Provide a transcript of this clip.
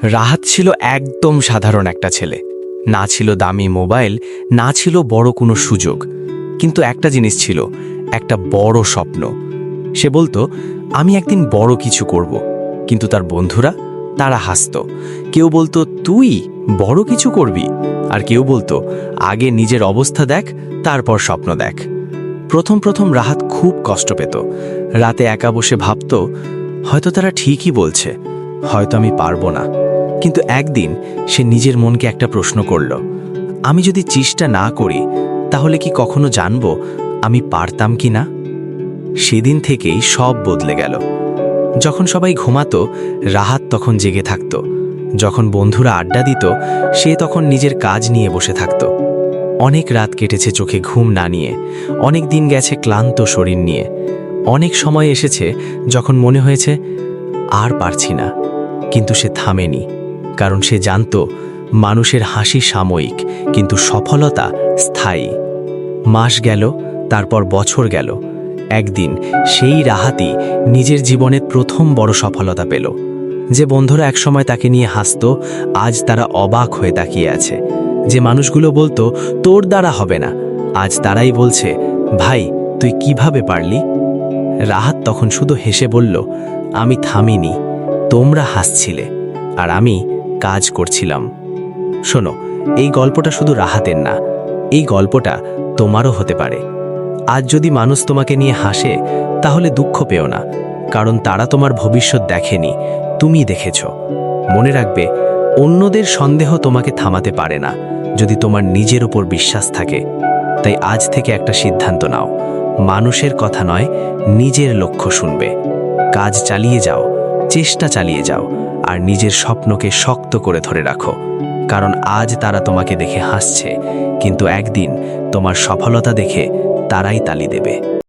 রাহাত ছিল একদম সাধারণ একটা ছেলে। না ছিল দামি মোবাইল, না ছিল বড় কোনো সুযোগ, কিন্তু একটা জিনিস ছিল, একটা বড় স্বপ্ন। সে বলতো, আমি একদিন বড় কিছু করব। কিন্তু তার বন্ধুরা, তারা হাসত। কেউ বলতো, তুই বড় কিছু করবি, আর কেউ বলতো, আগে নিজের অবস্থা দেখ, তারপর স্বপ্ন দেখ। প্রথম প্রথম রাহাত খুব কষ্ট পেত। রাতে একা বসে ভাবত, হয়তো তারা ঠিকই বলছে, হয়তো আমি পারবো না। কিন্তু একদিন সে নিজের মনকে একটা প্রশ্ন করল, আমি যদি চেষ্টা না করি, তাহলে কি কখনো জানবো আমি পারতাম কি না? সেদিন থেকেই সব বদলে গেল। যখন সবাই ঘুমাতো, রাহাত তখন জেগে থাকত। যখন বন্ধুরা আড্ডা দিত, সে তখন নিজের কাজ নিয়ে বসে থাকত। অনেক রাত কেটেছে চোখে ঘুম না নিয়ে, অনেক দিন গেছে ক্লান্ত শরীর নিয়ে। অনেক সময় এসেছে যখন মনে হয়েছে আর পারছি না, কিন্তু সে থামেনি। কারণ সে জানত, মানুষের হাসি সাময়িক, কিন্তু সফলতা স্থায়ী। মাস গেল, তারপর বছর গেল। একদিন সেই রাহাতই নিজের জীবনের প্রথম বড় সফলতা পেল। যে বন্ধুরা একসময় তাকে নিয়ে হাসত, আজ তারা অবাক হয়ে তাকিয়ে আছে। যে মানুষগুলো বলতো, তোর দ্বারা হবে না, আজ তারাই বলছে, ভাই তুই কিভাবে পারলি? রাহাত তখন শুধু হেসে বলল, আমি থামিনি, তোমরা হাসছিলে, আর আমি কাজ করছিলাম। শোনো, এই গল্পটা শুধু রাহাতের না, এই গল্পটা তোমারও হতে পারে। আজ যদি মানুষ তোমাকে নিয়ে হাসে, তাহলে দুঃখ পেও না, কারণ তারা তোমার ভবিষ্যৎ দেখেনি, তুমি দেখেছ। মনে রাখবে, অন্যদের সন্দেহ তোমাকে থামাতে পারে না, যদি তোমার নিজের উপর বিশ্বাস থাকে। তাই আজ থেকে একটা সিদ্ধান্ত নাও, মানুষের কথা নয়, নিজের লক্ষ্য শুনবে। কাজ চালিয়ে যাও, চেষ্টা চালিয়ে যাও, আর নিজের স্বপ্নকে শক্ত করে ধরে রাখো। কারণ আজ তারা তোমাকে দেখে হাসছে, কিন্তু একদিন তোমার সফলতা দেখে তারাই তালি দেবে।